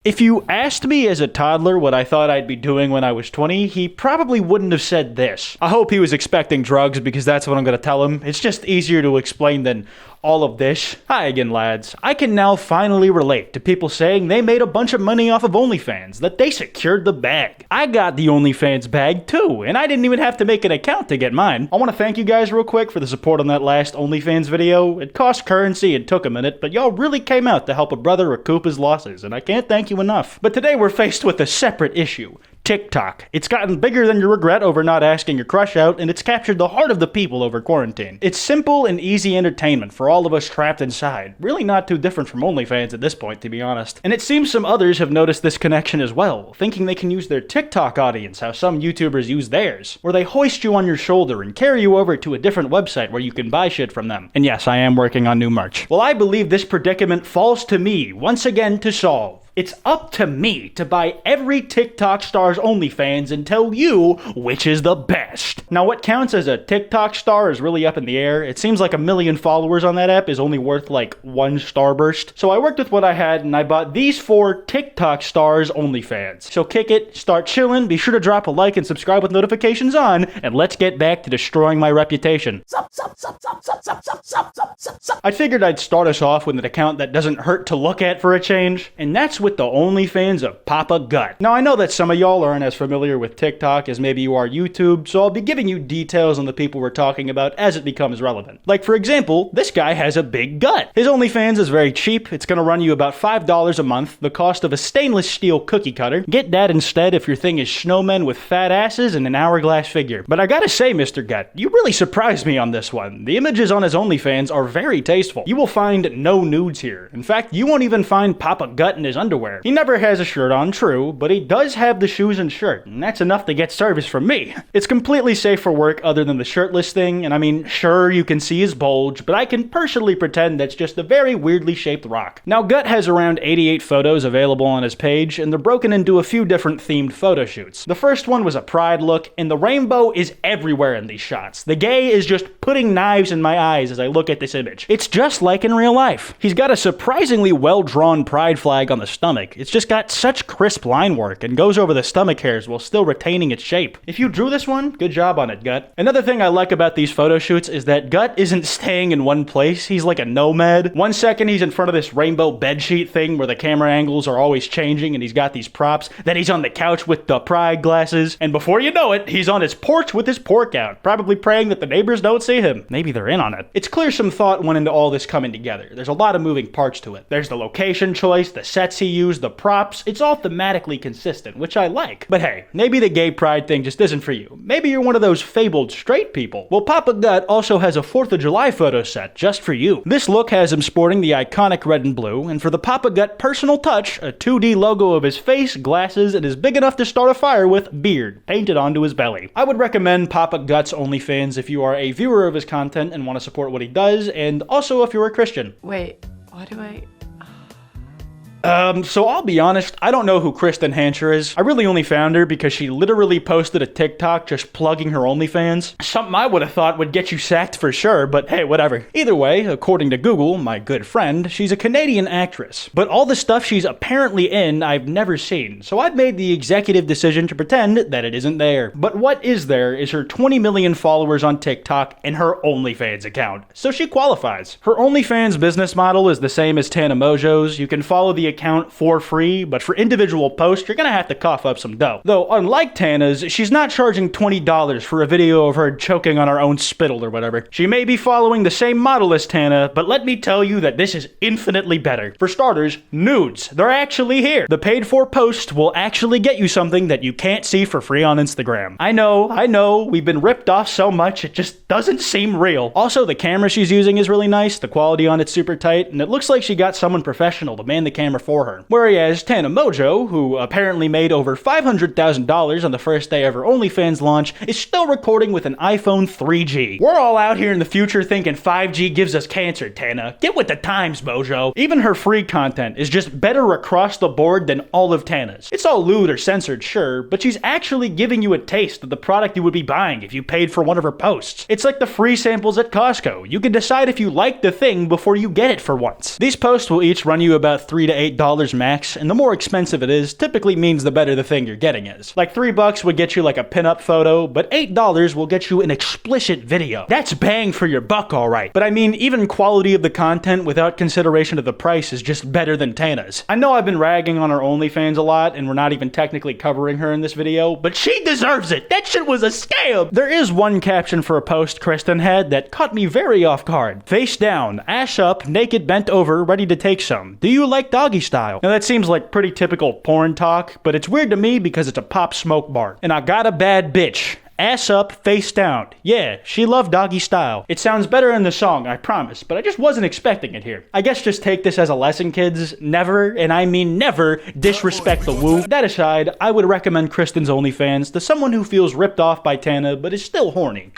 If you asked me as a toddler what I thought I'd be doing when I was 20, he probably wouldn't have said this. I hope he was expecting drugs because that's what I'm gonna tell him. It's just easier to explain than all of this. Hi again, lads. I can now finally relate to people saying they made a bunch of money off of OnlyFans, that they secured the bag. I got the OnlyFans bag too, and I didn't even have to make an account to get mine. I want to thank you guys real quick for the support on that last OnlyFans video. It cost currency and took a minute, but y'all really came out to help a brother recoup his losses, and I can't thank you enough. But today we're faced with a separate issue. TikTok. It's gotten bigger than your regret over not asking your crush out, and it's captured the heart of the people over quarantine. It's simple and easy entertainment for all of us trapped inside. Really not too different from OnlyFans at this point, to be honest. And it seems some others have noticed this connection as well, thinking they can use their TikTok audience how some YouTubers use theirs, where they hoist you on your shoulder and carry you over to a different website where you can buy shit from them. And yes, I am working on new merch. Well, I believe this predicament falls to me once again to solve. It's up to me to buy every TikTok star's OnlyFans and tell you which is the best. Now, what counts as a TikTok star is really up in the air. It seems like 1 million followers on that app is only worth like 1 starburst. So I worked with what I had and I bought these 4 TikTok stars OnlyFans. So kick it, start chilling, be sure to drop a like and subscribe with notifications on, and let's get back to destroying my reputation. I figured I'd start us off with an account that doesn't hurt to look at for a change, and that's with the OnlyFans of Papa Gut. Now, I know that some of y'all aren't as familiar with TikTok as maybe you are YouTube, so I'll be giving you details on the people we're talking about as it becomes relevant. Like, for example, this guy has a big gut. His OnlyFans is very cheap. It's gonna run you about $5 a month, the cost of a stainless steel cookie cutter. Get that instead if your thing is snowmen with fat asses and an hourglass figure. But I gotta say, Mr. Gut, you really surprised me on this one. The images on his OnlyFans are very tasteful. You will find no nudes here. In fact, you won't even find Papa Gut in his underwear. He never has a shirt on, true, but he does have the shoes and shirt, and that's enough to get service from me. It's completely safe for work other than the shirtless thing, and I mean, sure, you can see his bulge, but I can partially pretend that's just a very weirdly shaped rock. Now, Gut has around 88 photos available on his page, and they're broken into a few different themed photo shoots. The first one was a pride look, and the rainbow is everywhere in these shots. The gay is just putting knives in my eyes as I look at this image. It's just like in real life. He's got a surprisingly well-drawn pride flag on the stomach. It's just got such crisp line work and goes over the stomach hairs while still retaining its shape. If you drew this one, good job on it, Gut. Another thing I like about these photo shoots is that Gut isn't staying in one place. He's like a nomad. One second he's in front of this rainbow bedsheet thing where the camera angles are always changing and he's got these props. Then he's on the couch with the pride glasses. And before you know it, he's on his porch with his pork out, probably praying that the neighbors don't see him. Maybe they're in on it. It's clear some thought went into all this coming together. There's a lot of moving parts to it. There's the location choice, the sets he used, the props. It's all thematically consistent, which I like. But hey, maybe the gay pride thing just isn't for you. Maybe you're one of those fabled straight people. Well, Papa Gut also has a 4th of July photo set just for you. This look has him sporting the iconic red and blue, and for the Papa Gut personal touch, a 2D logo of his face, glasses, and is big enough to start a fire with beard painted onto his belly. I would recommend Papa Gut's OnlyFans if you are a viewer of his content and want to support what he does, and also if you're a Christian. Wait, why do I... So I'll be honest, I don't know who Christened Hancher is. I really only found her because she literally posted a TikTok just plugging her OnlyFans. Something I would have thought would get you sacked for sure, but hey, whatever. Either way, according to Google, my good friend, she's a Canadian actress. But all the stuff she's apparently in, I've never seen, so I've made the executive decision to pretend that it isn't there. But what is there is her 20 million followers on TikTok and her OnlyFans account, so she qualifies. Her OnlyFans business model is the same as Tana Mojo's. You can follow the account for free, but for individual posts, you're gonna have to cough up some dough. Though, unlike Tana's, she's not charging $20 for a video of her choking on her own spittle or whatever. She may be following the same model as Tana, but let me tell you that this is infinitely better. For starters, nudes. They're actually here. The paid-for post will actually get you something that you can't see for free on Instagram. I know, we've been ripped off so much, it just doesn't seem real. Also, the camera she's using is really nice, the quality on it's super tight, and it looks like she got someone professional to man the camera for her. Whereas Tana Mojo, who apparently made over $500,000 on the first day of her OnlyFans launch, is still recording with an iPhone 3G. We're all out here in the future thinking 5G gives us cancer, Tana. Get with the times, Mojo. Even her free content is just better across the board than all of Tana's. It's all lewd or censored, sure, but she's actually giving you a taste of the product you would be buying if you paid for one of her posts. It's like the free samples at Costco. You can decide if you like the thing before you get it for once. These posts will each run you about $3 to $8 max, and the more expensive it is typically means the better the thing you're getting is. Like $3 would get you like a pinup photo, but $8 will get you an explicit video. That's bang for your buck, alright. But I mean, even quality of the content without consideration of the price is just better than Tana's. I know I've been ragging on her OnlyFans a lot, and we're not even technically covering her in this video, but she deserves it! That shit was a scam! There is one caption for a post Kristen had that caught me very off guard. Face down, ass up, naked, bent over, ready to take some. Do you like doggy style? Now that seems like pretty typical porn talk, but it's weird to me because it's a Pop Smoke bar. And I got a bad bitch. Ass up, face down. Yeah, she loved doggy style. It sounds better in the song, I promise, but I just wasn't expecting it here. I guess just take this as a lesson, kids. Never, and I mean never, disrespect the woo. That aside, I would recommend Kristen's OnlyFans to someone who feels ripped off by Tana but is still horny.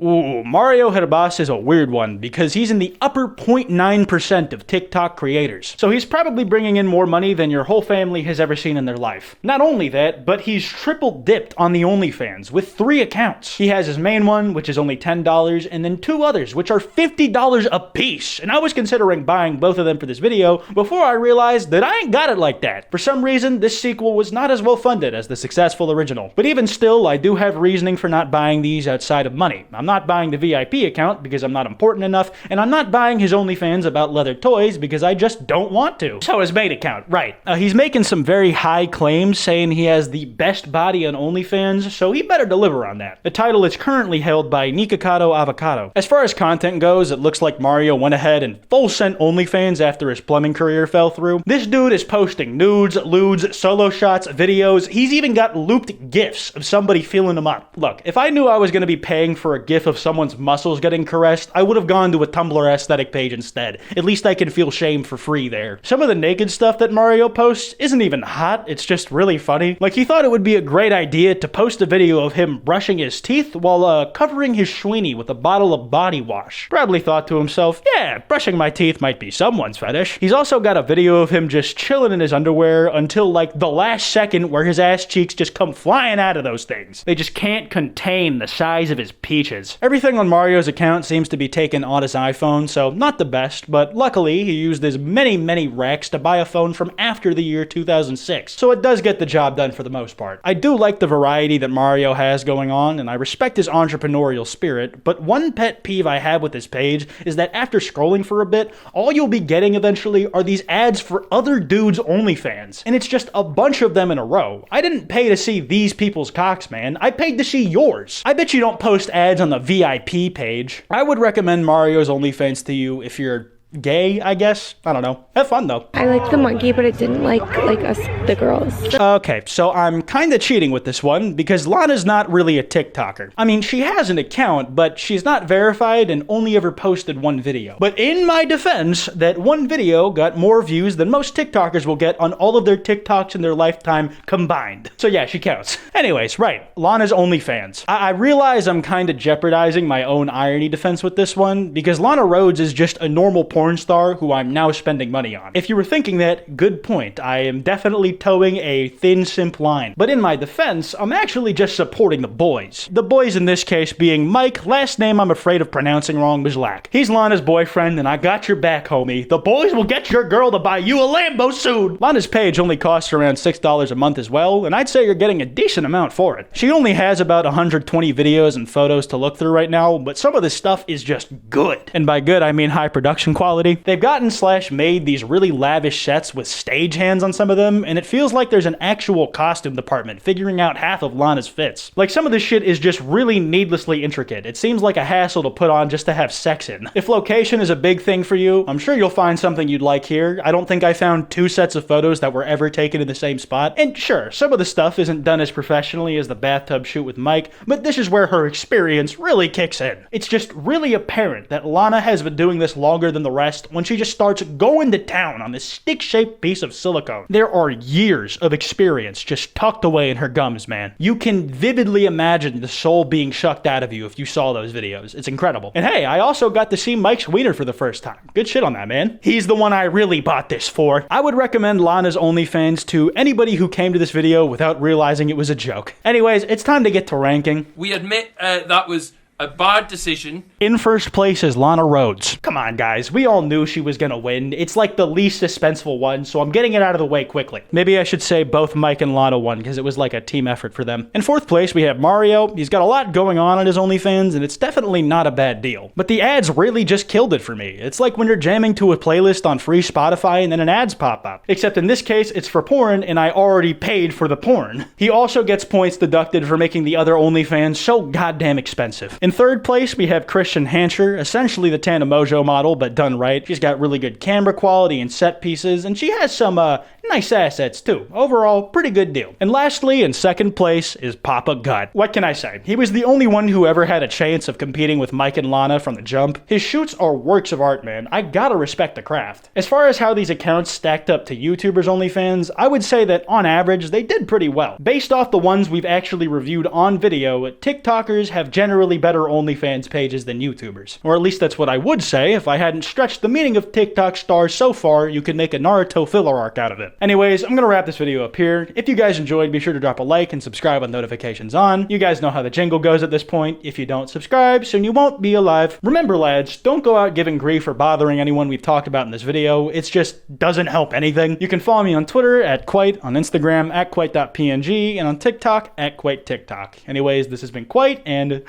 Ooh, Mario Herabas is a weird one because he's in the upper 0.9% of TikTok creators. So he's probably bringing in more money than your whole family has ever seen in their life. Not only that, but he's triple dipped on the OnlyFans with 3 accounts. He has his main one, which is only $10, and then 2 others, which are $50 a piece. And I was considering buying both of them for this video before I realized that I ain't got it like that. For some reason, this sequel was not as well funded as the successful original. But even still, I do have reasoning for not buying these outside of money. I'm not buying the VIP account because I'm not important enough, and I'm not buying his OnlyFans about leather toys because I just don't want to. So his main account, right. He's making some very high claims saying he has the best body on OnlyFans, so he better deliver on that. The title is currently held by Nikocado Avocado. As far as content goes, it looks like Mario went ahead and full sent OnlyFans after his plumbing career fell through. This dude is posting nudes, lewds, solo shots, videos. He's even got looped gifs of somebody feeling him up. Look, if I knew I was going to be paying for a gif of someone's muscles getting caressed, I would have gone to a Tumblr aesthetic page instead. At least I can feel shame for free there. Some of the naked stuff that Mario posts isn't even hot, it's just really funny. Like, he thought it would be a great idea to post a video of him brushing his teeth while covering his schweenie with a bottle of body wash. Probably thought to himself, yeah, brushing my teeth might be someone's fetish. He's also got a video of him just chilling in his underwear until like the last second where his ass cheeks just come flying out of those things. They just can't contain the size of his peaches. Everything on Mario's account seems to be taken on his iPhone, so not the best, but luckily he used his many racks to buy a phone from after the year 2006, so it does get the job done for the most part. I do like the variety that Mario has going on, and I respect his entrepreneurial spirit, but one pet peeve I have with this page is that after scrolling for a bit, all you'll be getting eventually are these ads for other dudes' OnlyFans, and it's just a bunch of them in a row. I didn't pay to see these people's cocks, man. I paid to see yours. I bet you don't post ads on the VIP page. I would recommend Mario's OnlyFans to you if you're gay, I guess. I don't know. Have fun though. I liked the monkey, but it didn't like us, the girls. Okay, so I'm kind of cheating with this one because Lana's not really a TikToker. I mean, she has an account, but she's not verified and only ever posted one video. But in my defense, that one video got more views than most TikTokers will get on all of their TikToks in their lifetime combined. So yeah, she counts. Anyways, right, Lana's OnlyFans. I realize I'm kind of jeopardizing my own irony defense with this one because Lana Rhoads is just a normal porn star who I'm now spending money on. If you were thinking that, good point. I am definitely towing a thin simp line. But in my defense, I'm actually just supporting the boys. The boys in this case being Mike, last name I'm afraid of pronouncing wrong, Mizlak. He's Lana's boyfriend and I got your back, homie. The boys will get your girl to buy you a Lambo soon. Lana's page only costs around $6 a month as well, and I'd say you're getting a decent amount for it. She only has about 120 videos and photos to look through right now, but some of this stuff is just good. And by good, I mean high production quality. They've gotten / made these really lavish sets with stagehands on some of them, and it feels like there's an actual costume department figuring out half of Lana's fits. Like, some of this shit is just really needlessly intricate. It seems like a hassle to put on just to have sex in. If location is a big thing for you, I'm sure you'll find something you'd like here. I don't think I found 2 sets of photos that were ever taken in the same spot. And sure, some of the stuff isn't done as professionally as the bathtub shoot with Mike, but this is where her experience really kicks in. It's just really apparent that Lana has been doing this longer than the rest when she just starts going to town on this stick-shaped piece of silicone. There are years of experience just tucked away in her gums, man. You can vividly imagine the soul being shucked out of you if you saw those videos. It's incredible. And hey, I also got to see Mike's wiener for the first time. Good shit on that, man. He's the one I really bought this for. I would recommend Lana's OnlyFans to anybody who came to this video without realizing it was a joke. Anyways, it's time to get to ranking. We admit that was A bad decision. In first place is Lana Rhoads. Come on, guys. We all knew she was gonna win. It's like the least suspenseful one, so I'm getting it out of the way quickly. Maybe I should say both Mike and Lana won, because it was like a team effort for them. In fourth place, we have Mario. He's got a lot going on his OnlyFans, and it's definitely not a bad deal. But the ads really just killed it for me. It's like when you're jamming to a playlist on free Spotify and then an ads pop up. Except in this case, it's for porn, and I already paid for the porn. He also gets points deducted for making the other OnlyFans so goddamn expensive. In third place, we have christened, hancher, essentially the Tana Mojo model, but done right. She's got really good camera quality and set pieces, and she has some, nice assets too. Overall, pretty good deal. And lastly, in second place is Papa Gut. What can I say? He was the only one who ever had a chance of competing with Mike and Lana from the jump. His shoots are works of art, man. I gotta respect the craft. As far as how these accounts stacked up to YouTubers' OnlyFans, I would say that on average, they did pretty well. Based off the ones we've actually reviewed on video, TikTokers have generally better OnlyFans pages than YouTubers. Or at least that's what I would say if I hadn't stretched the meaning of TikTok stars so far you could make a Naruto filler arc out of it. Anyways, I'm gonna wrap this video up here. If you guys enjoyed, be sure to drop a like and subscribe with notifications on. You guys know how the jingle goes at this point. If you don't subscribe, soon you won't be alive. Remember, lads, don't go out giving grief or bothering anyone we've talked about in this video. It just doesn't help anything. You can follow me on Twitter at Kwite, on Instagram at Kwite.png, and on TikTok at Kwite TikTok. Anyways, this has been Kwite, and